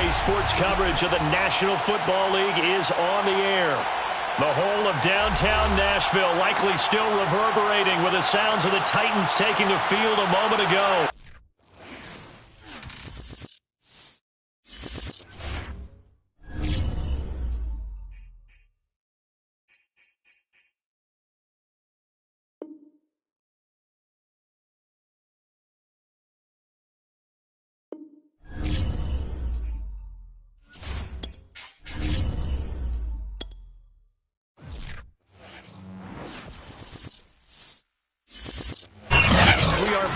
EA Sports coverage of the National Football League is on the air. The whole of downtown Nashville likely still reverberating with the sounds of the Titans taking the field a moment ago.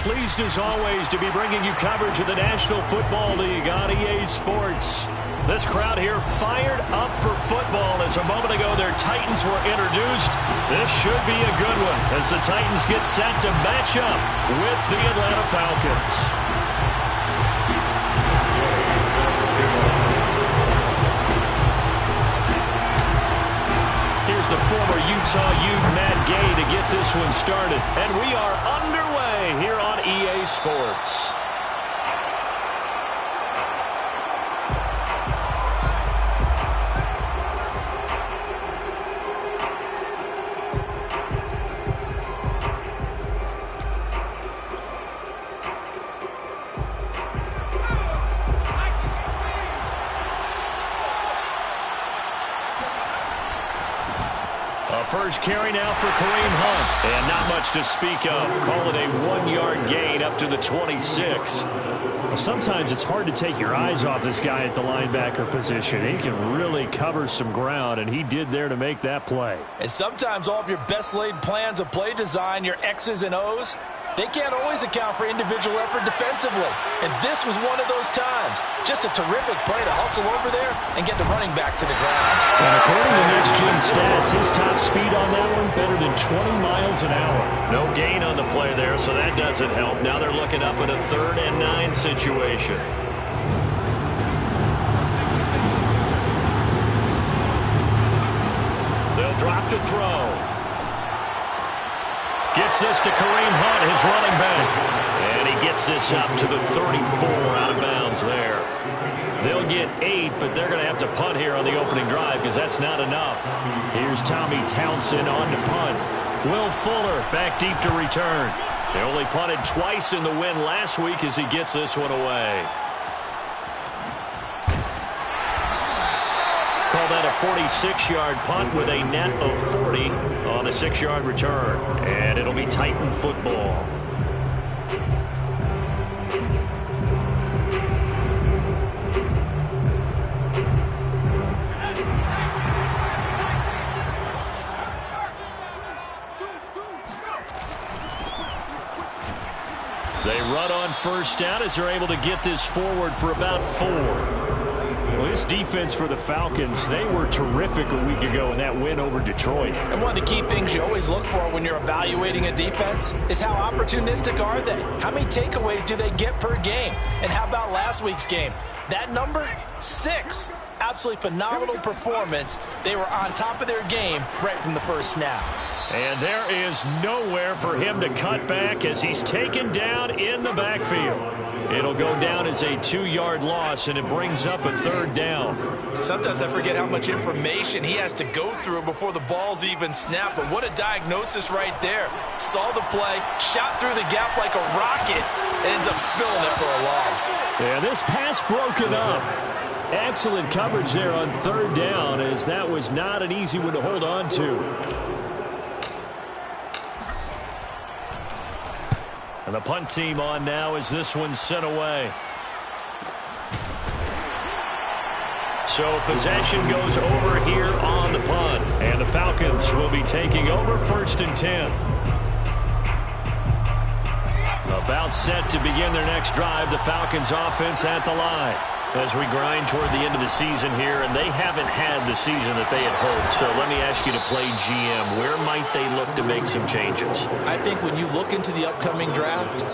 Pleased as always to be bringing you coverage of the National Football League on EA Sports. This crowd here fired up for football as a moment ago their Titans were introduced. This should be a good one as the Titans get set to match up with the Atlanta Falcons. Here's the former Utah Ute Matt Gay to get this one started. And we are underway here on EA Sports. First carry now for Kareem Hunt. And not much to speak of. Call it a 1-yard gain up to the 26. Well, sometimes it's hard to take your eyes off this guy at the linebacker position. He can really cover some ground, and he did there to make that play. And sometimes all of your best laid plans of play design, your X's and O's, they can't always account for individual effort defensively. And this was one of those times. Just a terrific play to hustle over there and get the running back to the ground. And according to next-gen stats, his top speed on that one better than 20 miles an hour. No gain on the play there, so that doesn't help. Now they're looking up at a 3rd and 9 situation. They'll drop to throw. Gets this to Kareem Hunt, his running back. And he gets this up to the 34 out of bounds there. They'll get 8, but they're going to have to punt here on the opening drive because that's not enough. Here's Tommy Townsend on to punt. Will Fuller back deep to return. They only punted twice in the win last week as he gets this one away. Call that a 46-yard punt with a net of 40 on the 6-yard return. And it'll be Titan football. They run on first down as they're able to get this forward for about 4. Well, this defense for the Falcons, they were terrific a week ago in that win over Detroit. And one of the key things you always look for when you're evaluating a defense is how opportunistic are they? How many takeaways do they get per game? And how about last week's game? That number, 6. Absolutely phenomenal performance. They were on top of their game right from the first snap. And there is nowhere for him to cut back as he's taken down in the backfield. It'll go down as a 2-yard loss, and it brings up a 3rd down. Sometimes I forget how much information he has to go through before the ball's even snapped. But what a diagnosis right there. Saw the play, shot through the gap like a rocket, ends up spilling it for a loss. Yeah, this pass broken up. Excellent coverage there on 3rd down, as that was not an easy one to hold on to. And the punt team on now as this one's sent away. So possession goes over here on the punt. And the Falcons will be taking over 1st and 10. About set to begin their next drive. The Falcons offense at the line. As we grind toward the end of the season here, and they haven't had the season that they had hoped. So let me ask you to play GM. Where might they look to make some changes? I think when you look into the upcoming draft,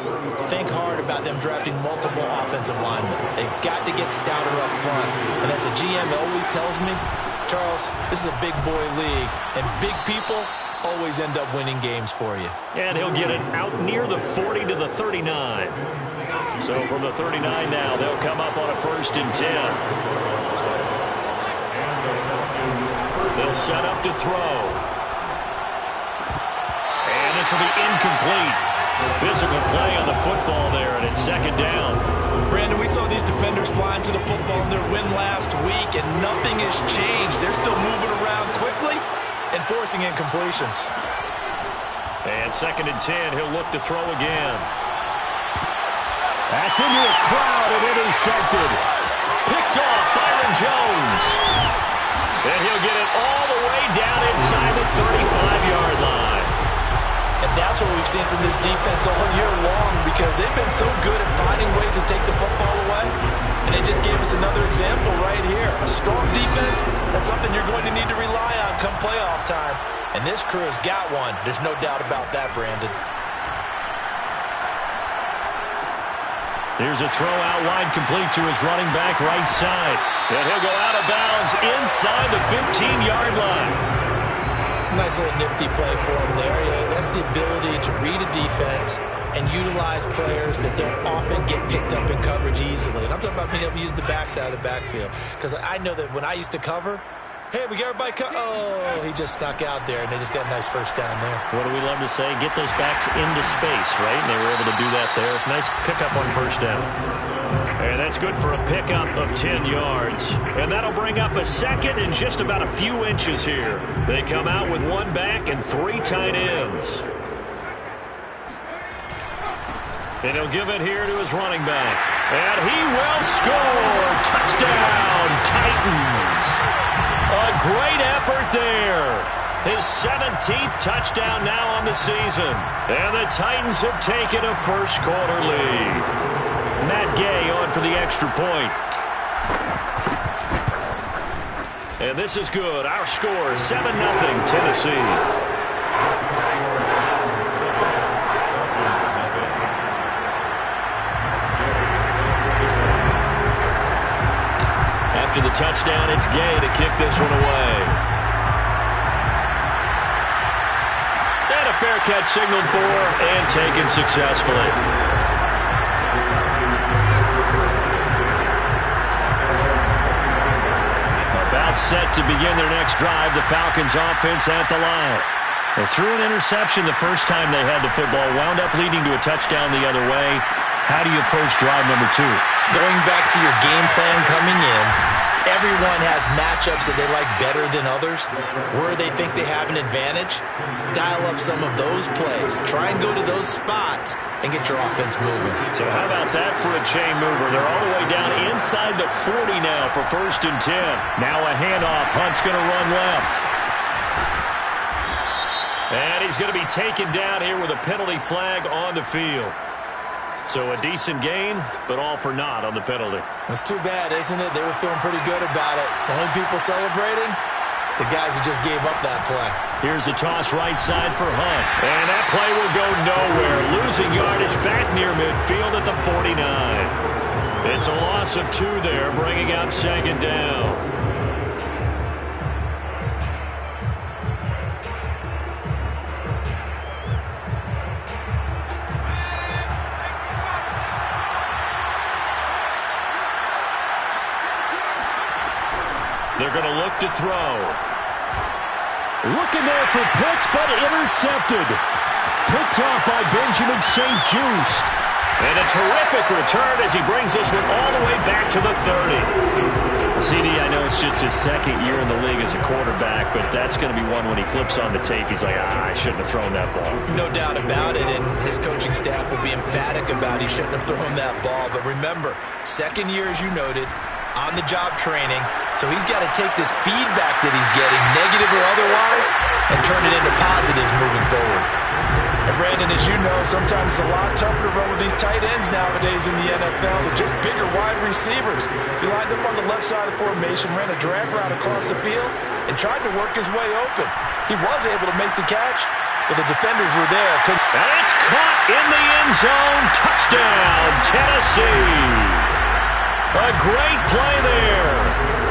think hard about them drafting multiple offensive linemen. They've got to get stouter up front. And as a GM always tells me, Charles, this is a big boy league, and big people always end up winning games for you. And he'll get it out near the 40 to the 39. So from the 39 now, they'll come up on a 1st and 10. They'll set up to throw. And this will be incomplete. Physical play on the football there, and it's 2nd down. Brandon, we saw these defenders flying to the football in their win last week, and nothing has changed. They're still moving around quickly and forcing incompletions. And 2nd and 10, he'll look to throw again. That's into a crowd and intercepted. Picked off Byron Jones. And he'll get it all the way down inside the 35-yard line. And that's what we've seen from this defense all year long, because they've been so good at finding ways to take the football away. And they just gave us another example right here. A strong defense, that's something you're going to need to rely on come playoff time. And this crew has got one. There's no doubt about that, Brandon. Here's a throw out wide, complete to his running back right side. And he'll go out of bounds inside the 15-yard line. Nice little nifty play for him there. Yeah, that's the ability to read a defense and utilize players that don't often get picked up in coverage easily. And I'm talking about being able to use the backside of the backfield. Because I know that when I used to cover, hey, we got everybody oh, he just stuck out there, and they just got a nice 1st down there. What do we love to say? Get those backs into space, right? And they were able to do that there. Nice pickup on 1st down. And that's good for a pickup of 10 yards. And that'll bring up a 2nd and just about a few inches here. They come out with 1 back and 3 tight ends. And he'll give it here to his running back. And he will score! Touchdown, Titans! A great effort there. His 17th touchdown now on the season. And the Titans have taken a first-quarter lead. Matt Gay on for the extra point. And this is good. Our score is 7-0 Tennessee. After the touchdown, it's Gay to kick this one away. And a fair catch signaled for and taken successfully. About set to begin their next drive, the Falcons offense at the line. They threw an interception the first time they had the football, wound up leading to a touchdown the other way. How do you approach drive number 2? Going back to your game plan coming in, everyone has matchups that they like better than others. Where they think they have an advantage, dial up some of those plays. Try and go to those spots and get your offense moving. So how about that for a chain mover? They're all the way down inside the 40 now for 1st and 10. Now a handoff. Hunt's going to run left. And he's going to be taken down here with a penalty flag on the field. So a decent gain, but all for naught on the penalty. That's too bad, isn't it? They were feeling pretty good about it. The only people celebrating, the guys who just gave up that play. Here's a toss right side for Hunt. And that play will go nowhere. Losing yardage back near midfield at the 49. It's a loss of 2 there, bringing up 2nd down. They're going to look to throw. Looking there for Pitts, but intercepted. Picked off by Benjamin St. Juste. And a terrific return as he brings this one all the way back to the 30. CD, I know it's just his 2nd year in the league as a quarterback, but that's going to be one when he flips on the tape. He's like, I shouldn't have thrown that ball. No doubt about it, and his coaching staff will be emphatic about he shouldn't have thrown that ball. But remember, 2nd year, as you noted, on-the-job training, so he's got to take this feedback that he's getting, negative or otherwise, and turn it into positives moving forward. And Brandon, as you know, sometimes it's a lot tougher to run with these tight ends nowadays in the NFL than just bigger wide receivers. He lined up on the left side of the formation, ran a drag route across the field, and tried to work his way open. He was able to make the catch, but the defenders were there. And it's caught in the end zone. Touchdown, Tennessee. A great play there.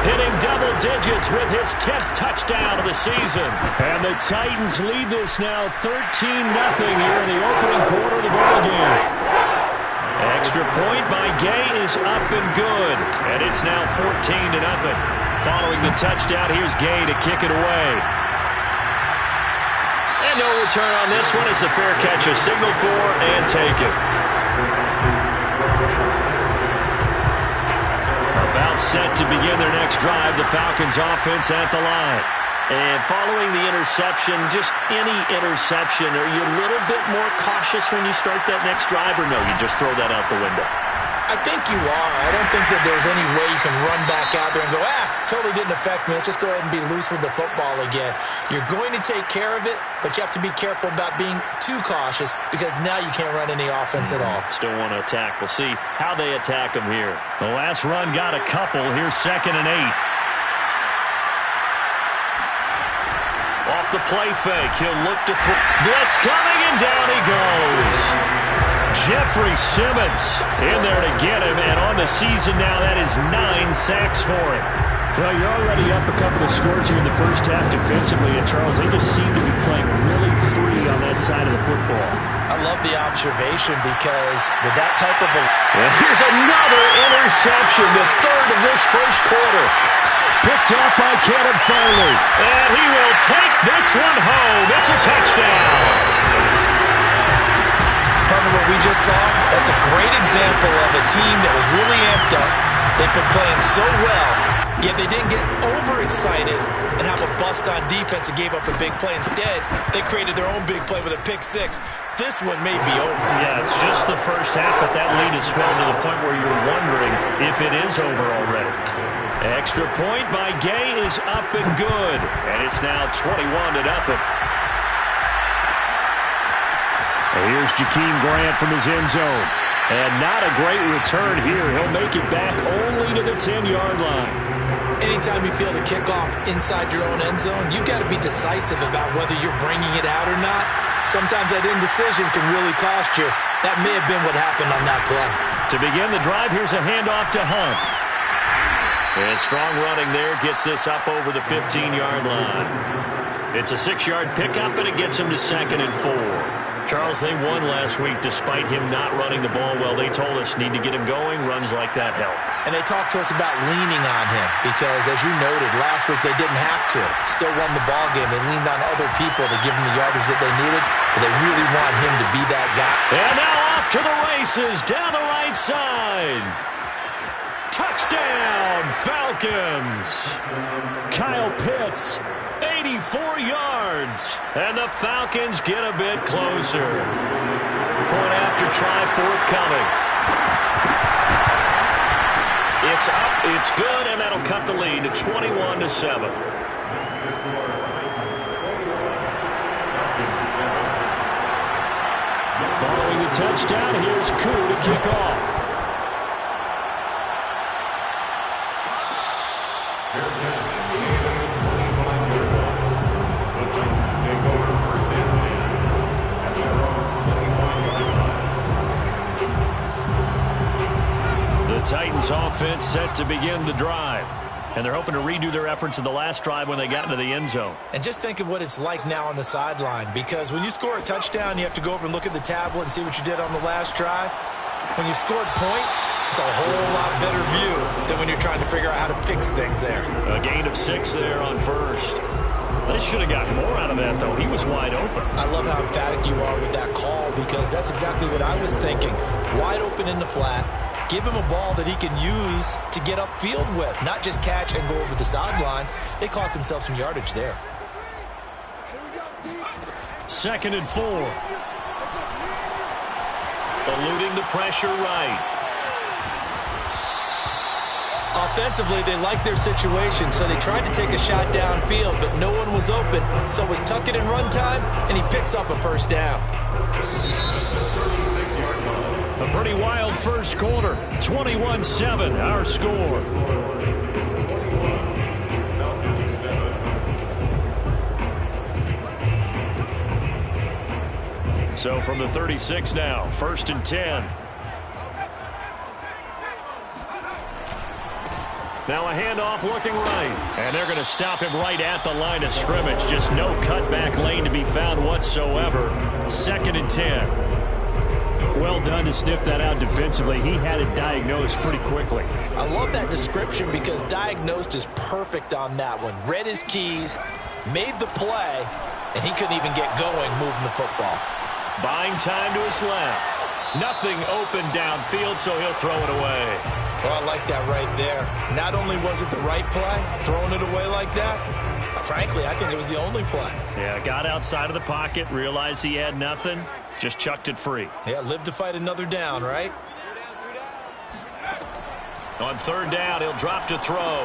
hitting double digits with his 10th touchdown of the season. And the Titans lead this now 13-0 here in the opening quarter of the ball game. Extra point by Gay is up and good. And it's now 14-0. Following the touchdown, here's Gay to kick it away. And no return on this one as the fair catch is signaled for and taken. About set to begin their next drive, the Falcons offense at the line. And following the interception, just any interception, are you a little bit more cautious when you start that next drive, or no, you just throw that out the window? I think you are. I don't think that there's any way you can run back out there and go, totally didn't affect me. Let's just go ahead and be loose with the football again. You're going to take care of it, but you have to be careful about being too cautious because now you can't run any offense at all. Still want to attack. We'll see how they attack them here. The last run got a couple. Here's 2nd and 8. Off the play fake. He'll look to throw. Blitz coming, and down he goes. Jeffrey Simmons in there to get him, and on the season now, that is 9 sacks for him. Well, you're already up a couple of scores here in the first half defensively, and Charles, they just seem to be playing really free on that side of the football. I love the observation because with that type of And here's another interception, the third of this first quarter. Picked up by Caleb Farley. And he will take this one home. It's a touchdown. Partner, what we just saw, that's a great example of a team that was really amped up. They've been playing so well, yet they didn't get overexcited and have a bust on defense and gave up a big play. Instead, they created their own big play with a pick six. This one may be over. Yeah, it's just the first half, but that lead is swelled to the point where you're wondering if it is over already. Extra point by Gay is up and good. And it's now 21-0. Here's Jakeem Grant from his end zone. And not a great return here. He'll make it back only to the 10-yard line. Anytime you feel the kickoff inside your own end zone, you've got to be decisive about whether you're bringing it out or not. Sometimes that indecision can really cost you. That may have been what happened on that play. To begin the drive, here's a handoff to Hunt. And strong running there gets this up over the 15-yard line. It's a 6-yard pickup, and it gets him to 2nd and 4. Charles, they won last week despite him not running the ball well. They told us need to get him going. Runs like that help. And they talked to us about leaning on him because, as you noted, last week they didn't have to. Still won the ball game. They leaned on other people to give them the yardage that they needed, but they really want him to be that guy. And now off to the races down the right side. Touchdown, Falcons. Kyle Pitts. 84 yards. And the Falcons get a bit closer. Point after try forthcoming. It's up, it's good, and that'll cut the lead to 21-7. Following the touchdown, here's Koo to kick off. The Titans offense set to begin the drive. And they're hoping to redo their efforts in the last drive when they got into the end zone. And just think of what it's like now on the sideline, because when you score a touchdown, you have to go over and look at the tablet and see what you did on the last drive. When you scored points, it's a whole lot better view than when you're trying to figure out how to fix things there. A gain of 6 there on first. They should have gotten more out of that, though. He was wide open. I love how emphatic you are with that call, because that's exactly what I was thinking. Wide open in the flat. Give him a ball that he can use to get upfield with, not just catch and go over the sideline. They cost themselves some yardage there. 2nd and 4. Eluding the pressure right. Offensively, they liked their situation, so they tried to take a shot downfield, but no one was open. So it was tuck it in run time, and he picks up a first down. A pretty wild first quarter. 21-7, our score. So from the 36 now, 1st and 10. Now a handoff looking right. And they're going to stop him right at the line of scrimmage. Just no cutback lane to be found whatsoever. 2nd and 10. Well done to sniff that out defensively. He had it diagnosed pretty quickly. I love that description because diagnosed is perfect on that one. Read his keys, made the play, and he couldn't even get going moving the football. Buying time to his left. Nothing open downfield, so he'll throw it away. Well, I like that right there. Not only was it the right play, throwing it away like that, frankly, I think it was the only play. Yeah, got outside of the pocket, realized he had nothing, just chucked it free. Yeah, live to fight another down, right? On 3rd down, he'll drop to throw.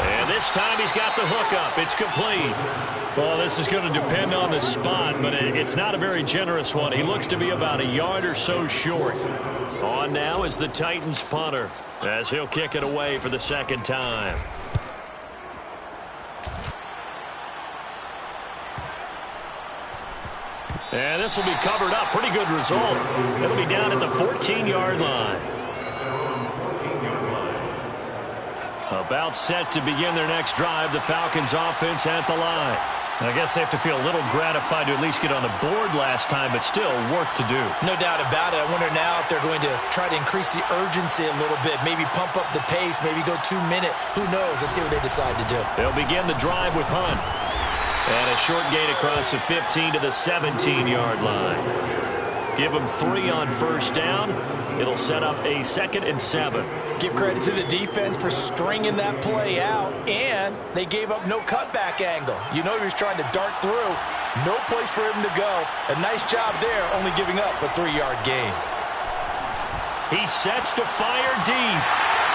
And this time he's got the hook up. It's complete. Well, this is going to depend on the spot, but it's not a very generous one. He looks to be about a yard or so short. On now is the Titans punter as he'll kick it away for the 2nd time. And this will be covered up. Pretty good result. It'll be down at the 14-yard line. About set to begin their next drive. The Falcons offense at the line. I guess they have to feel a little gratified to at least get on the board last time, but still work to do. No doubt about it. I wonder now if they're going to try to increase the urgency a little bit, maybe pump up the pace, maybe go 2-minute. Who knows? Let's see what they decide to do. They'll begin the drive with Hunt. And a short gain across the 15 to the 17-yard line. Give them 3 on 1st down. It'll set up a 2nd and 7. Give credit to the defense for stringing that play out, and they gave up no cutback angle. You know he was trying to dart through. No place for him to go. A nice job there, only giving up a 3-yard gain. He sets to fire deep.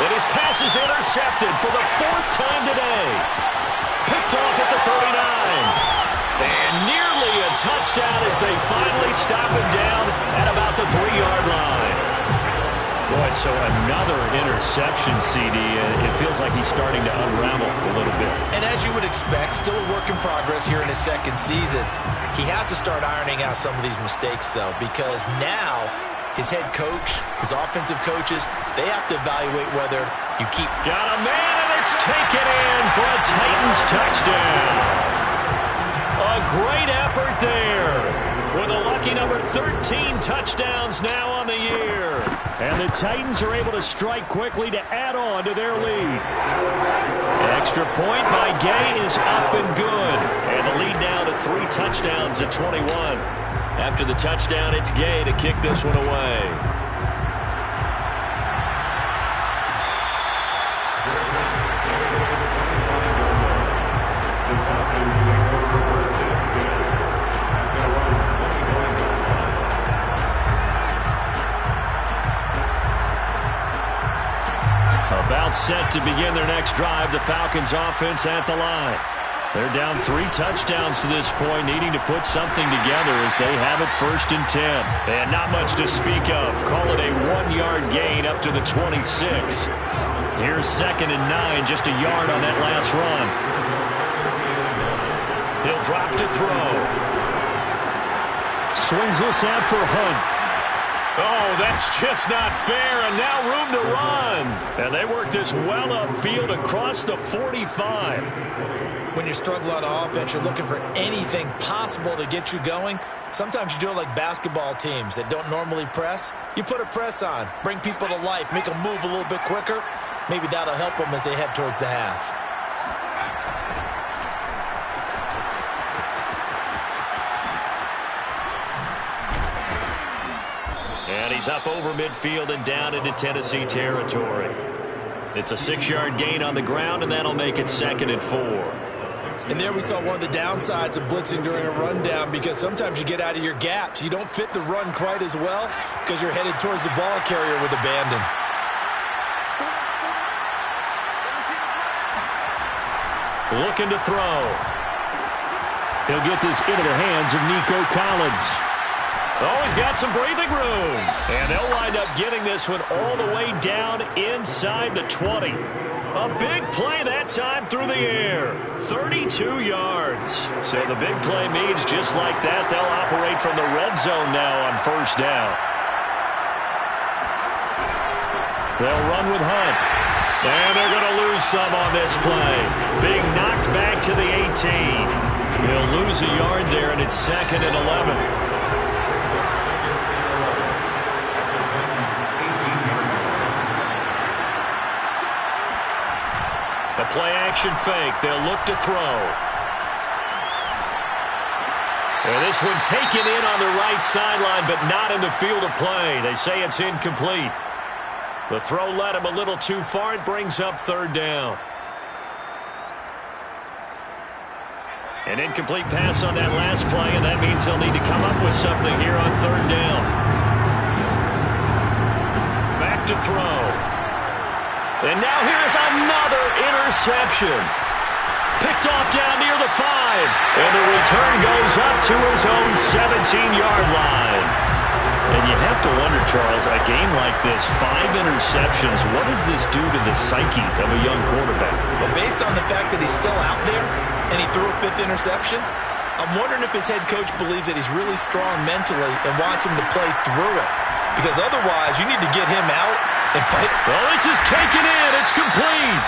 And his pass is intercepted for the 4th time today. Picked off at the 39. And nearly a touchdown as they finally stop him down at about the 3-yard line. Boy, so another interception, CD. It feels like he's starting to unravel a little bit. And as you would expect, still a work in progress here in his 2nd season. He has to start ironing out some of these mistakes, though, because now his head coach, his offensive coaches, they have to evaluate whether you keep... Got a man, and it's taken in for a Titans touchdown. A great effort there. With a lucky number 13 touchdowns now on the year. And the Titans are able to strike quickly to add on to their lead. Extra point by Gay is up and good. And the lead now to 3 touchdowns at 21. After the touchdown, it's Gay to kick this one away. About set to begin their next drive, the Falcons offense at the line. They're down 3 touchdowns to this point, needing to put something together as they have it 1st and 10. And not much to speak of. Call it a 1-yard gain up to the 26. Here's 2nd and 9, just a yard on that last run. He'll drop to throw. Swings this out for Hunt. Oh, that's just not fair, and now room to run. And they work this well upfield across the 45. When you're struggling on offense, you're looking for anything possible to get you going. Sometimes you do it like basketball teams that don't normally press. You put a press on, bring people to life, make them move a little bit quicker. Maybe that'll help them as they head towards the half. And he's up over midfield and down into Tennessee territory. It's a 6-yard gain on the ground, and that'll make it 2nd and 4. And there we saw one of the downsides of blitzing during a rundown, because sometimes you get out of your gaps. You don't fit the run quite as well because you're headed towards the ball carrier with abandon. Looking to throw. He'll get this into the hands of Nico Collins. Oh, he's got some breathing room. And they'll wind up getting this one all the way down inside the 20. A big play that time through the air. 32 yards. So the big play means just like that, they'll operate from the red zone now on 1st down. They'll run with Hunt. And they're going to lose some on this play. Being knocked back to the 18. He'll lose a yard there, and it's 2nd and 11. The play-action fake. They'll look to throw. And this one taken in on the right sideline, but not in the field of play. They say it's incomplete. The throw led him a little too far. It brings up 3rd down. An incomplete pass on that last play, and that means they'll need to come up with something here on 3rd down. Back to throw. And now here's another interception. Picked off down near the 5. And the return goes up to his own 17-yard line. And you have to wonder, Charles, a game like this, 5 interceptions, what does this do to the psyche of a young quarterback? Well, based on the fact that he's still out there and he threw a 5th interception, I'm wondering if his head coach believes that he's really strong mentally and wants him to play through it. Because otherwise, you need to get him out and fight. Well, this is taken in. It's complete.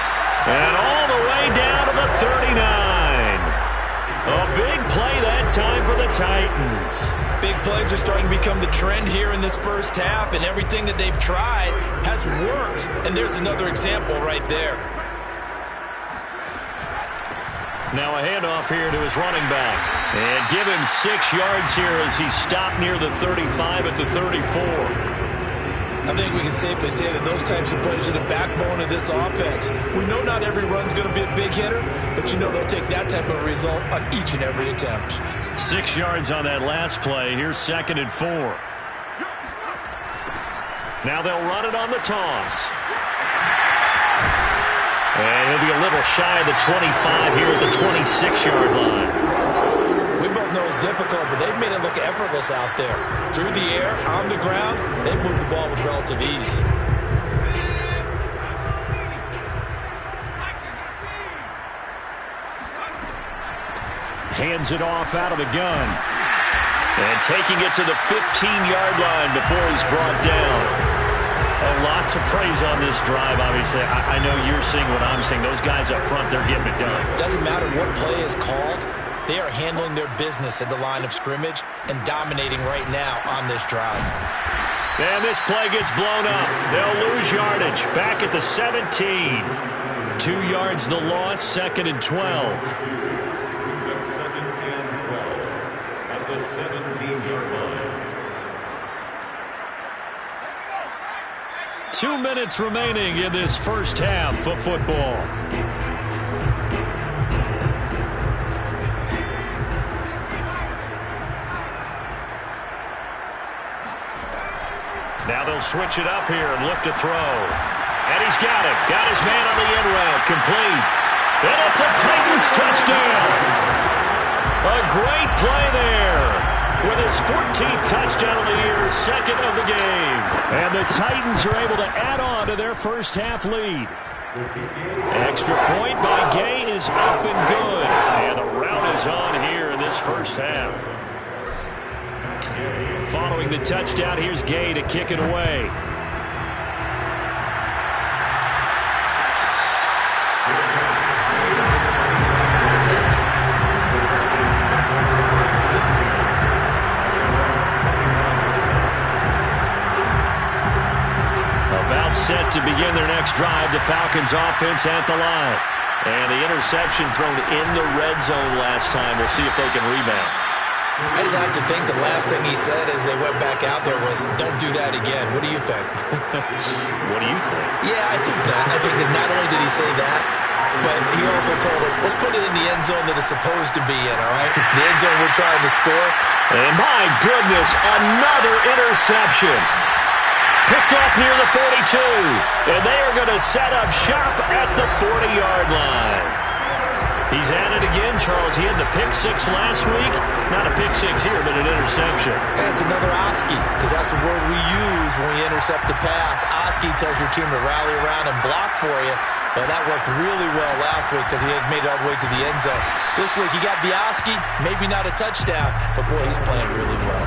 And all the way down to the 39. A big play that time for the Titans. Big plays are starting to become the trend here in this first half, and everything that they've tried has worked. And there's another example right there. Now a handoff here to his running back. And give him 6 yards here as he stopped near the 35 at the 34. I think we can safely say that those types of plays are the backbone of this offense. We know not every run's going to be a big hitter, but you know they'll take that type of result on each and every attempt. 6 yards on that last play. Here's 2nd and 4. Now they'll run it on the toss. And he'll be a little shy of the 25 here at the 26-yard line. We both know it's difficult, but they've made it look effortless out there. Through the air, on the ground, they've moved the ball with relative ease. Hands it off out of the gun. And taking it to the 15-yard line before he's brought down. Oh, lots of praise on this drive, obviously. I know you're seeing what I'm seeing. Those guys up front, they're getting it done. Doesn't matter what play is called. They are handling their business at the line of scrimmage and dominating right now on this drive. And this play gets blown up. They'll lose yardage. Back at the 17. 2 yards the loss, 2nd and 12. Brings up 2nd and 12 at the 17-yard line. 2 minutes remaining in this first half of football. Now they'll switch it up here and look to throw. And he's got it. Got his man on the end route. Complete. And it's a Titans touchdown. A great play there. With his 14th touchdown of the year, 2nd of the game. And the Titans are able to add on to their first half lead. Extra point by Gay is up and good. And the route is on here in this first half. Following the touchdown, here's Gay to kick it away. About set to begin their next drive, the Falcons offense at the line. And the interception thrown in the red zone last time. We'll see if they can rebound. I just have to think the last thing he said as they went back out there was, don't do that again. What do you think? What do you think? Yeah, I think that. I think that not only did he say that, but he also told him, let's put it in the end zone that it's supposed to be in, all right? The end zone we're trying to score. And my goodness, another interception. Picked off near the 42. And they are going to set up shop at the 40-yard line. He's at it again, Charles. He had the pick-6 last week. Not a pick-6 here, but an interception. And it's another Oski, because that's the word we use when we intercept a pass. Oski tells your team to rally around and block for you. But that worked really well last week because he had made it all the way to the end zone. This week he got the Oski, maybe not a touchdown, but boy, he's playing really well.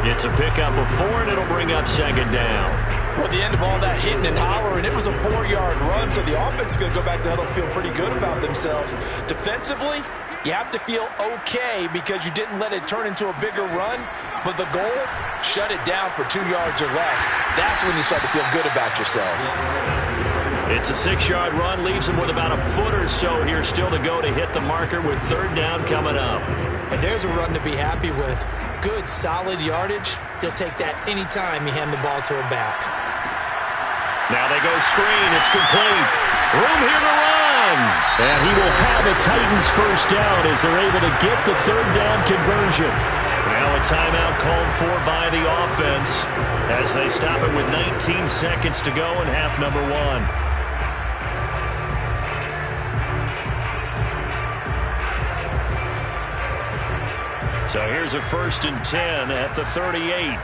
It's a pickup of 4, and it'll bring up 2nd down. Well, the end of all that hitting and hollering, it was a 4-yard run, so the offense is going to go back to huddle and feel pretty good about themselves. Defensively, you have to feel okay because you didn't let it turn into a bigger run, but the goal, shut it down for 2 yards or less. That's when you start to feel good about yourselves. It's a 6-yard run, leaves them with about a foot or so here still to go to hit the marker with 3rd down coming up. And there's a run to be happy with. Good, solid yardage. He'll take that anytime you hand the ball to a back. Now they go screen. It's complete. Room here to run. And he will have a Titans first down as they're able to get the 3rd down conversion. Now a timeout called for by the offense as they stop it with 19 seconds to go in half number 1. So here's a 1st and 10 at the 38.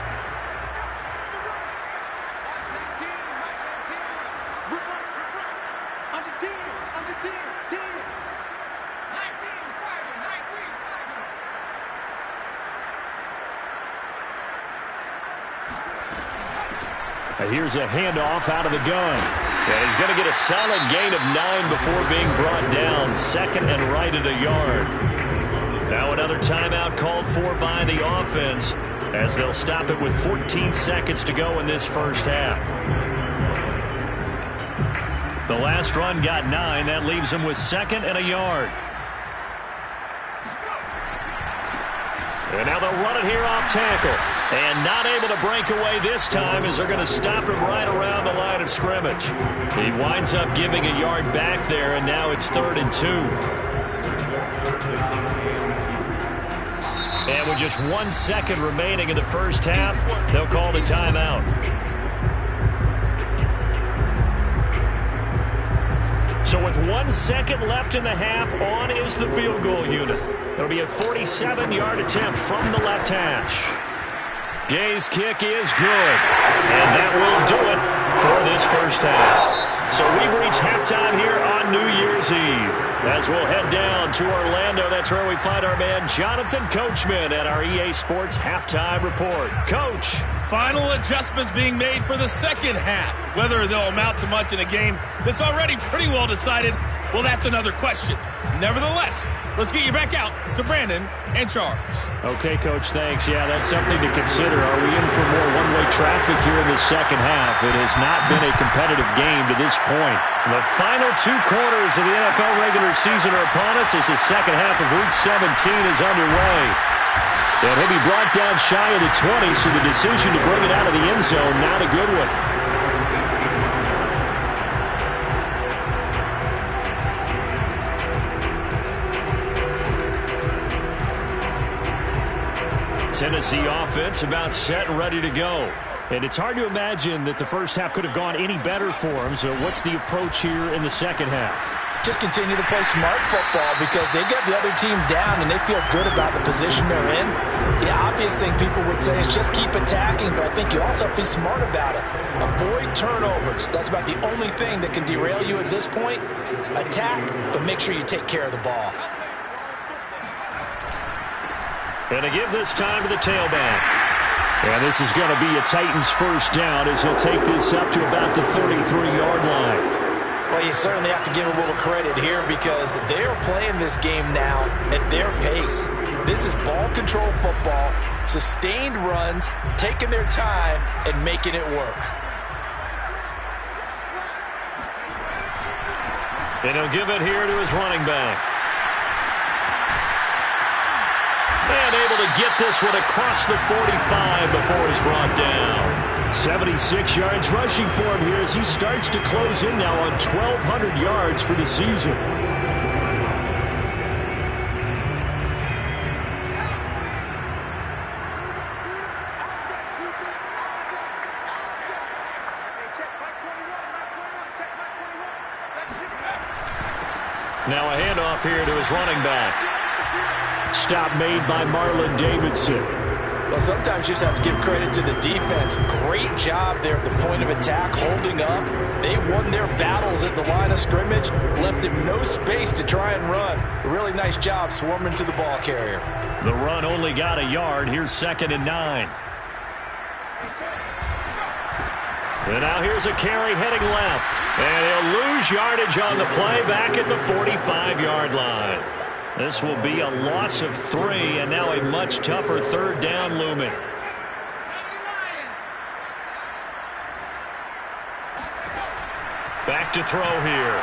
Here's a handoff out of the gun. And he's going to get a solid gain of 9 before being brought down. 2nd and right at a yard. Now another timeout called for by the offense as they'll stop it with 14 seconds to go in this first half. The last run got 9. That leaves them with 2nd and a yard. And now they'll run it here off tackle. And not able to break away this time as they're going to stop him right around the line of scrimmage. He winds up giving a yard back there, and now it's 3rd and 2. And with just 1 second remaining in the first half, they'll call the timeout. So with 1 second left in the half, on is the field goal unit. It'll be a 47-yard attempt from the left hash. Gay's kick is good, and that will do it for this first half. So we've reached halftime here on New Year's Eve. As we'll head down to Orlando, that's where we find our man Jonathan Coachman at our EA Sports Halftime Report. Coach. Final adjustments being made for the second half. Whether they'll amount to much in a game that's already pretty well decided, well, that's another question. Nevertheless, let's get you back out to Brandon and Charles. Okay, Coach, thanks. Yeah, that's something to consider. Are we in for more one-way traffic here in the second half? It has not been a competitive game to this point. The final 2 quarters of the NFL regular season are upon us as the second half of Week 17 is underway. And he'll be brought down shy of the 20, so the decision to bring it out of the end zone, not a good one. Tennessee offense about set and ready to go. And it's hard to imagine that the first half could have gone any better for them. So what's the approach here in the second half? Just continue to play smart football because they get the other team down and they feel good about the position they're in. The obvious thing people would say is just keep attacking, but I think you also have to be smart about it. Avoid turnovers. That's about the only thing that can derail you at this point. Attack, but make sure you take care of the ball. And to give this time to the tailback. And this is going to be a Titans first down as he'll take this up to about the 33-yard line. Well, you certainly have to give a little credit here because they're playing this game now at their pace. This is ball control football, sustained runs, taking their time and making it work. And he'll give it here to his running back. And able to get this one across the 45 before he's brought down. 76 yards rushing for him here as he starts to close in now on 1,200 yards for the season. Now a handoff here to his running back. Stop made by Marlon Davidson. Well, sometimes you just have to give credit to the defense. Great job there at the point of attack, holding up. They won their battles at the line of scrimmage, left him no space to try and run. A really nice job swarming to the ball carrier. The run only got a yard. Here's 2nd and 9. And now here's a carry heading left. And he'll lose yardage on the play back at the 45-yard line. This will be a loss of 3, and now a much tougher third down looming. Back to throw here.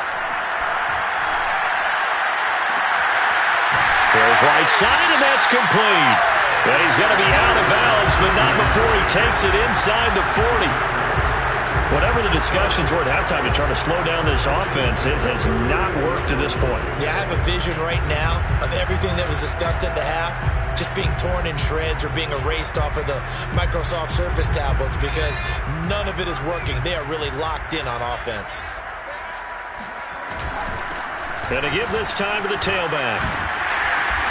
Throws right side, and that's complete. And he's going to be out of bounds, but not before he takes it inside the 40. Whatever the discussions were at halftime to try to slow down this offense, it has not worked to this point. Yeah, I have a vision right now of everything that was discussed at the half just being torn in shreds or being erased off of the Microsoft Surface tablets because none of it is working. They are really locked in on offense. And to give this time to the tailback.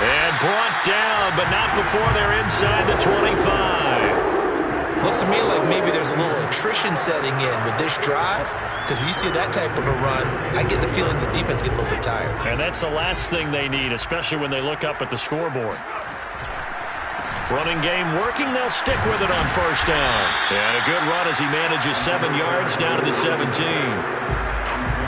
And brought down, but not before they're inside the 25. Looks to me like maybe there's a little attrition setting in with this drive, because when you see that type of a run, I get the feeling the defense gets a little bit tired. And that's the last thing they need, especially when they look up at the scoreboard. Running game working, they'll stick with it on first down. And a good run as he manages 7 yards down to the 17.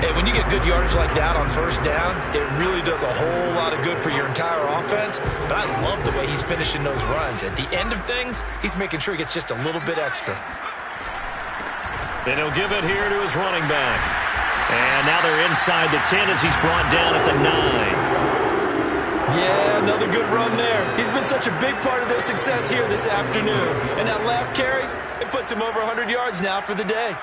Hey, when you get good yardage like that on first down, it really does a whole lot of good for your entire offense. But I love the way he's finishing those runs. At the end of things, he's making sure he gets just a little bit extra. Then he'll give it here to his running back. And now they're inside the 10 as he's brought down at the 9. Yeah, another good run there. He's been such a big part of their success here this afternoon. And that last carry, it puts him over 100 yards now for the day.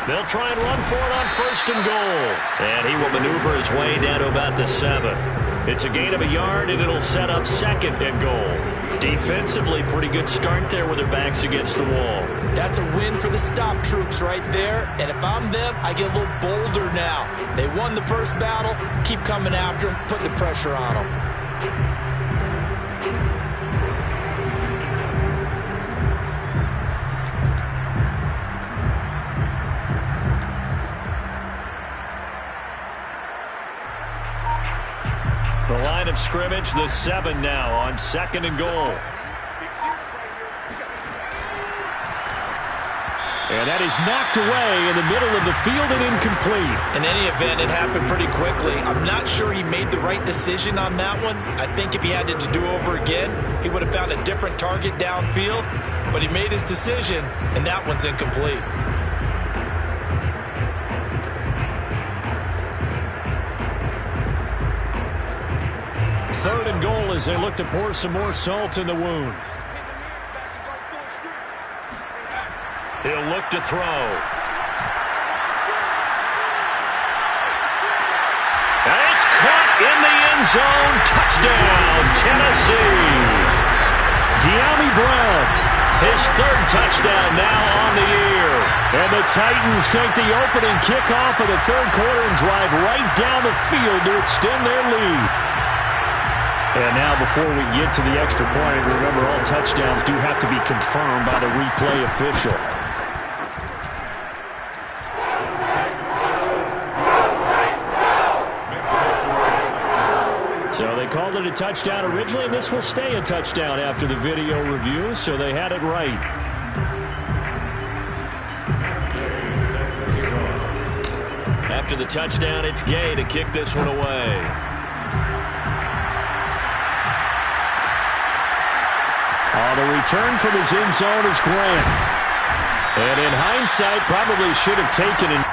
They'll try and run for it on first and goal. And he will maneuver his way down to about the 7. It's a gain of a yard, and it'll set up second and goal. Defensively, pretty good start there with their backs against the wall. That's a win for the stop troops right there. And if I'm them, I get a little bolder now. They won the first battle. Keep coming after them. Put the pressure on them. The line of scrimmage, the 7 now on second and goal. And that is knocked away in the middle of the field and incomplete. In any event, it happened pretty quickly. I'm not sure he made the right decision on that one. I think if he had it to do over again, he would have found a different target downfield. But he made his decision, and that one's incomplete. Third and goal as they look to pour some more salt in the wound. He'll look to throw. And it's caught in the end zone. Touchdown, Tennessee. De'Ami Brown. His third touchdown now on the year. And the Titans take the opening kickoff of the third quarter and drive right down the field to extend their lead. And now before we get to the extra point, remember all touchdowns do have to be confirmed by the replay official. So they called it a touchdown originally, and this will stay a touchdown after the video review, so they had it right. After the touchdown, it's Gay to kick this one away. The return from his end zone is Grant. And in hindsight, probably should have taken it.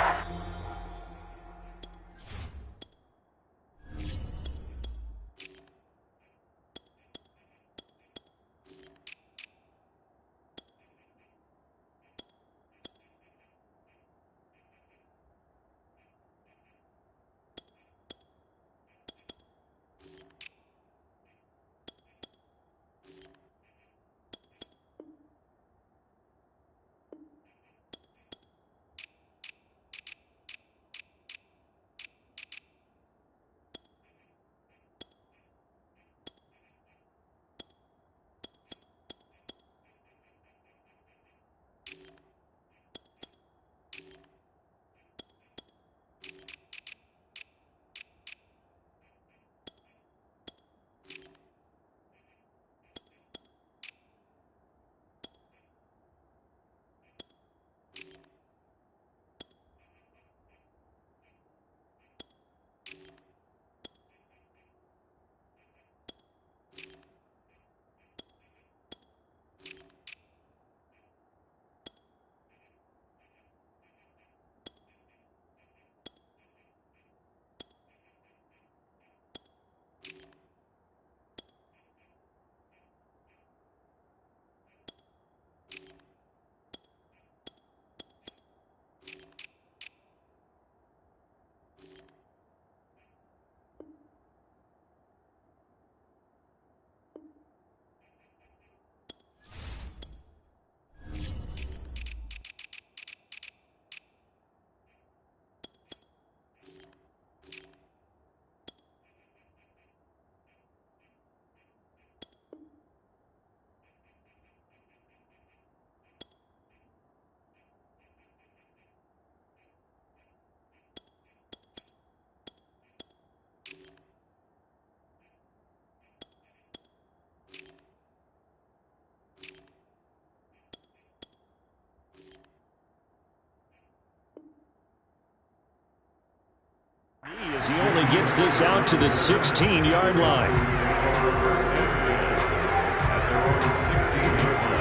as he only gets this out to the 16-yard line. First and 10 at their own 16-yard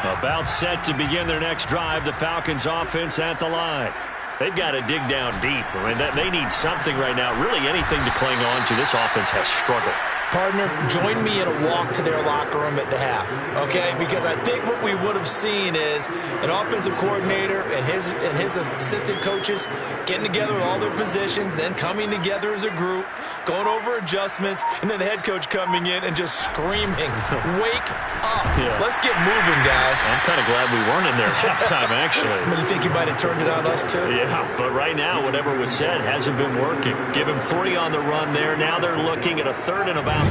line. About set to begin their next drive, the Falcons offense at the line. They've got to dig down deep. I mean, they need something right now, really anything to cling on to. This offense has struggled. Partner, join me in a walk to their locker room at the half, okay? Because I think what we would have seen is an offensive coordinator and his assistant coaches getting together with all their positions, then coming together as a group, going over adjustments, and then the head coach coming in and just screaming, wake up. Yeah. Let's get moving, guys. I'm kind of glad we weren't in there at halftime, actually. You think you might have turned it on us, too? Yeah, but right now, whatever was said hasn't been working. Give him 3 on the run there. Now they're looking at a 3rd and about 5.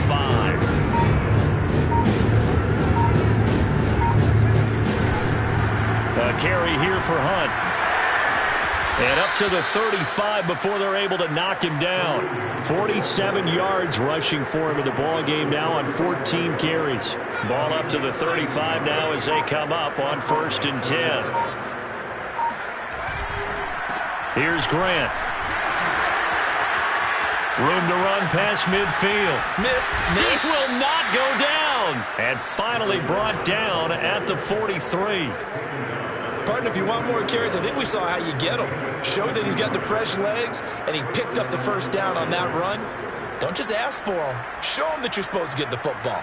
A carry here for Hunt. And up to the 35 before they're able to knock him down. 47 yards rushing for him in the ball game now on 14 carries. Ball up to the 35 now as they come up on 1st and 10. Here's Grant. Room to run past midfield. Missed. This will not go down. And finally brought down at the 43. Partner, if you want more carries, I think we saw how you get him. Showed that he's got the fresh legs, and he picked up the 1st down on that run. Don't just ask for him. Show him that you're supposed to get the football.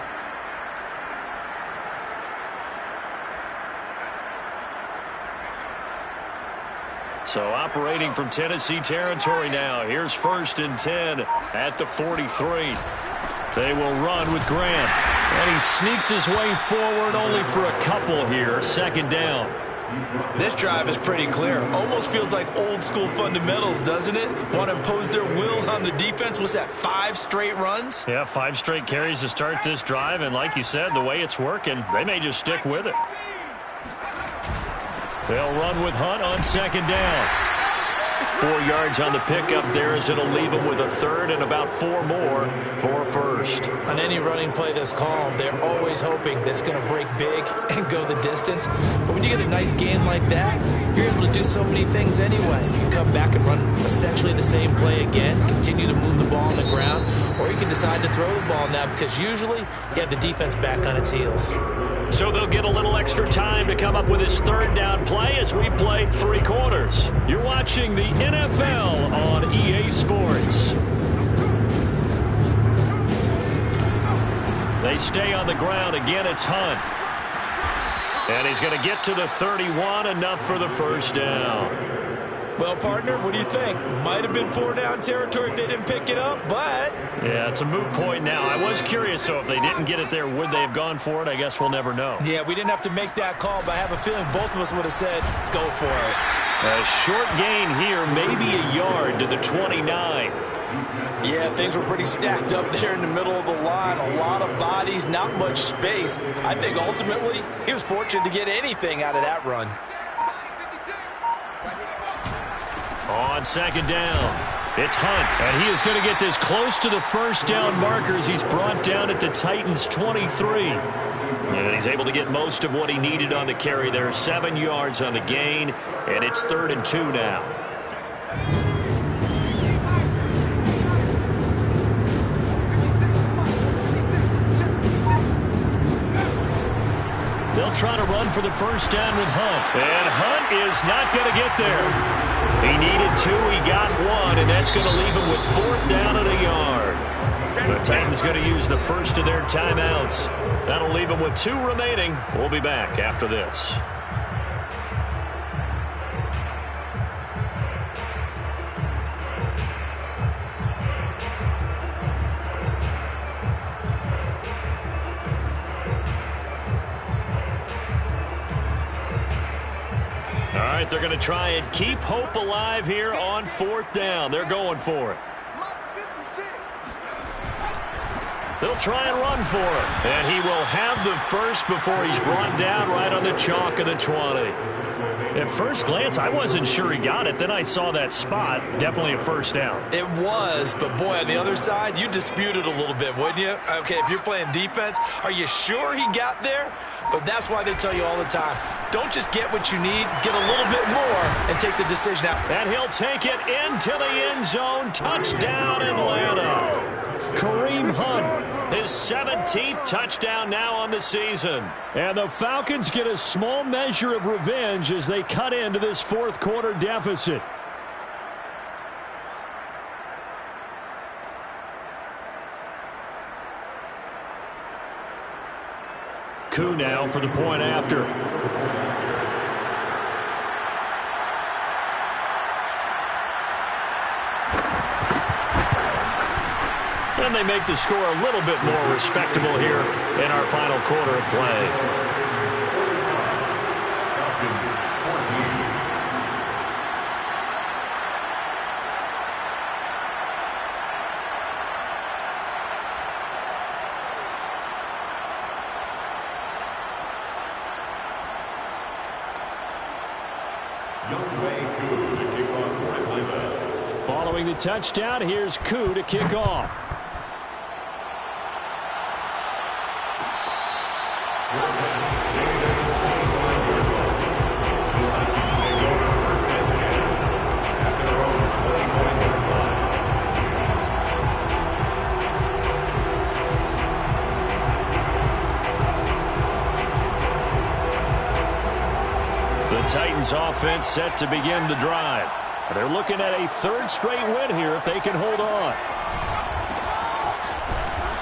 So operating from Tennessee territory now. Here's 1st and 10 at the 43. They will run with Grant. And he sneaks his way forward only for a couple here. 2nd down. This drive is pretty clear. Almost feels like old school fundamentals, doesn't it? Want to impose their will on the defense. Was that 5 straight runs? Yeah, 5 straight carries to start this drive. And like you said, the way it's working, they may just stick with it. They'll run with Hunt on 2nd down. 4 yards on the pickup there as it'll leave them with a 3rd and about 4 more for 1st. On any running play that's called, they're always hoping that it's going to break big and go the distance. But when you get a nice gain like that, you're able to do so many things anyway. You can come back and run essentially the same play again, continue to move the ball on the ground, or you can decide to throw the ball now because usually you have the defense back on its heels. So they'll get a little extra time to come up with his 3rd down play as we play 3 quarters. You're watching the NFL on EA Sports. They stay on the ground. Again, it's Hunt. And he's going to get to the 31, enough for the 1st down. Well, partner, what do you think? Might have been 4 down territory if they didn't pick it up, but... Yeah, it's a moot point now. I was curious, so if they didn't get it there, would they have gone for it? I guess we'll never know. Yeah, we didn't have to make that call, but I have a feeling both of us would have said, go for it. A short gain here, maybe a yard to the 29. Yeah, things were pretty stacked up there in the middle of the line. A lot of bodies, not much space. I think ultimately he was fortunate to get anything out of that run. On 2nd down, it's Hunt, and he is going to get this close to the 1st down markers. He's brought down at the Titans' 23. And he's able to get most of what he needed on the carry there. 7 yards on the gain, and it's 3rd and 2 now. They'll try to run for the 1st down with Hunt. And Hunt is not going to get there. He needed 2, he got 1, and that's going to leave him with 4th down and a yard. The Titans going to use the 1st of their timeouts. That'll leave them with 2 remaining. We'll be back after this. All right, they're going to try and keep hope alive here on 4th down. They're going for it. They'll try and run for it. And he will have the 1st before he's brought down right on the chalk of the 20. At first glance, I wasn't sure he got it. Then I saw that spot. Definitely a 1st down. It was, but boy, on the other side, you dispute it a little bit, wouldn't you? Okay, if you're playing defense, are you sure he got there? But that's why they tell you all the time, don't just get what you need, get a little bit more and take the decision out. And he'll take it into the end zone. Touchdown, Atlanta. Kareem Hunt, his 17th touchdown now on the season. And the Falcons get a small measure of revenge as they cut into this fourth quarter deficit. Koo now for the point after. And they make the score a little bit more respectable here in our final quarter of play. Following the touchdown, here's Koo to kick off. The Titans offense set to begin the drive. They're looking at a third straight win here if they can hold on.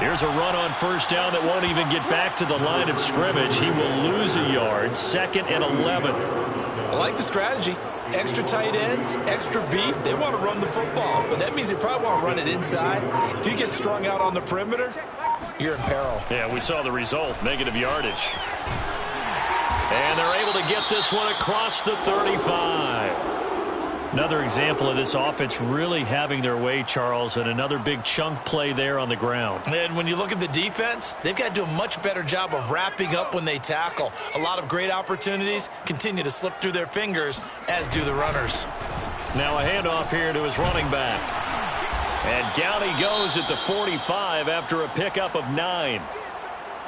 Here's a run on first down that won't even get back to the line of scrimmage. He will lose a yard. 2nd and 11. I like the strategy. Extra tight ends, extra beef. They want to run the football, but that means they probably want to run it inside. If you get strung out on the perimeter, you're in peril. Yeah, we saw the result, negative yardage. And they're able to get this one across the 35. Another example of this offense really having their way, Charles, and another big chunk play there on the ground. And when you look at the defense, they've got to do a much better job of wrapping up when they tackle. A lot of great opportunities continue to slip through their fingers, as do the runners. Now a handoff here to his running back. And down he goes at the 45 after a pickup of 9.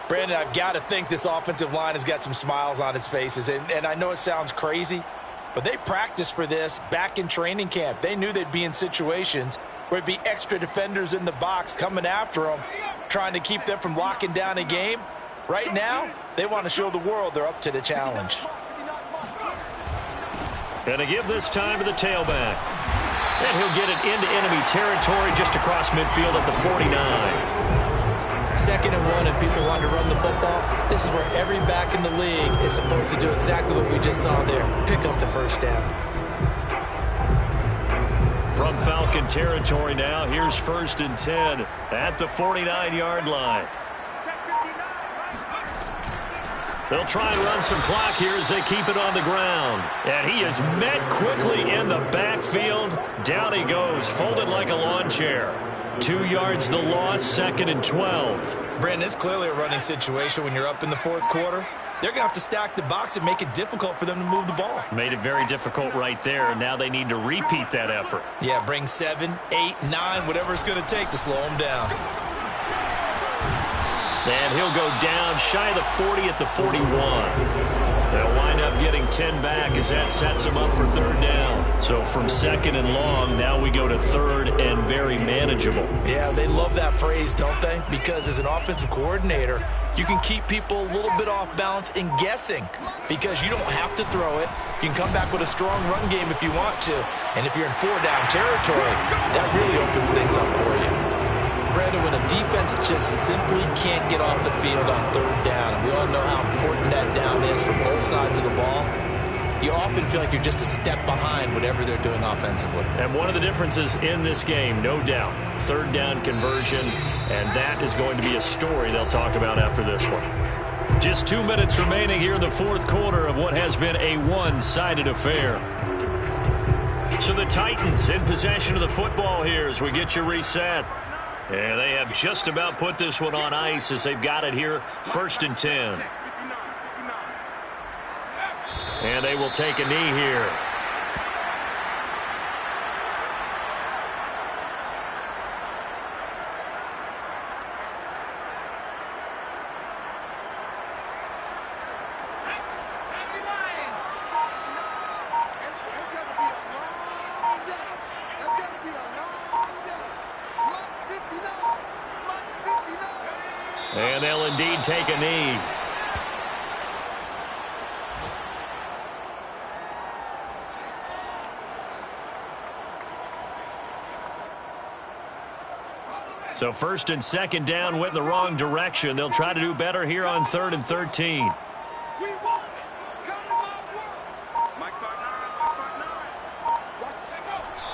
Brandon, I've got to think this offensive line has got some smiles on its faces. And I know it sounds crazy, but they practiced for this back in training camp. They knew they'd be in situations where it'd be extra defenders in the box coming after them, trying to keep them from locking down a game. Right now, they want to show the world they're up to the challenge. And to give this time to the tailback. And he'll get it into enemy territory just across midfield at the 49. 2nd and 1, and people want to run the football. This is where every back in the league is supposed to do exactly what we just saw there. Pick up the first down. From Falcon territory now, here's 1st and 10 at the 49-yard line. They'll try and run some clock here as they keep it on the ground. And he is met quickly in the backfield. Down he goes, folded like a lawn chair. 2 yards the loss, 2nd and 12. Brandon, it's clearly a running situation when you're up in the 4th quarter. They're going to have to stack the box and make it difficult for them to move the ball. Made it very difficult right there. Now they need to repeat that effort. Yeah, bring 7, 8, 9, whatever it's going to take to slow them down. And he'll go down shy of the 40 at the 41. They'll wind up getting 10 back as that sets them up for 3rd down. So from 2nd and long, now we go to 3rd and very manageable. Yeah, they love that phrase, don't they? Because as an offensive coordinator, you can keep people a little bit off balance and guessing because you don't have to throw it. You can come back with a strong run game if you want to. And if you're in 4-down territory, that really opens things up for you. Brandon, when a defense just simply can't get off the field on 3rd down, and we all know how important that down is for both sides of the ball, you often feel like you're just a step behind whatever they're doing offensively. And one of the differences in this game, no doubt, 3rd down conversion, and that is going to be a story they'll talk about after this one. Just 2 minutes remaining here in the 4th quarter of what has been a one-sided affair. So the Titans in possession of the football here as we get you reset. And they have just about put this one on ice as they've got it here, 1st and 10. And they will take a knee here. And they'll indeed take a knee. So first and second down went in the wrong direction. They'll try to do better here on 3rd and 13.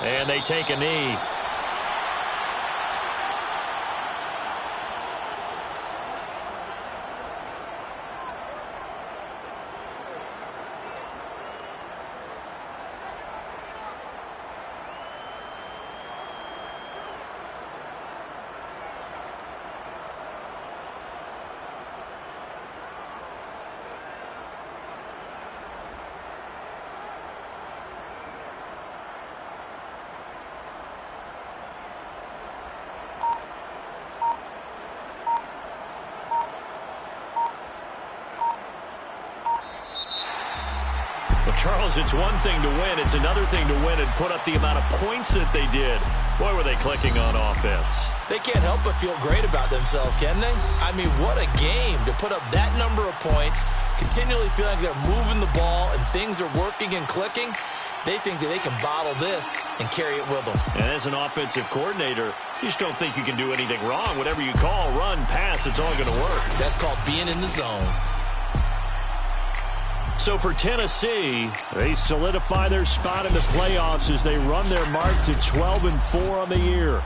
And they take a knee. Charles, it's one thing to win. It's another thing to win and put up the amount of points that they did. Boy, were they clicking on offense. They can't help but feel great about themselves, can they? I mean, what a game to put up that number of points, continually feeling like they're moving the ball and things are working and clicking. They think that they can bottle this and carry it with them. And as an offensive coordinator, you just don't think you can do anything wrong. Whatever you call, run, pass, it's all going to work. That's called being in the zone. So for Tennessee, they solidify their spot in the playoffs as they run their mark to 12-4 on the year.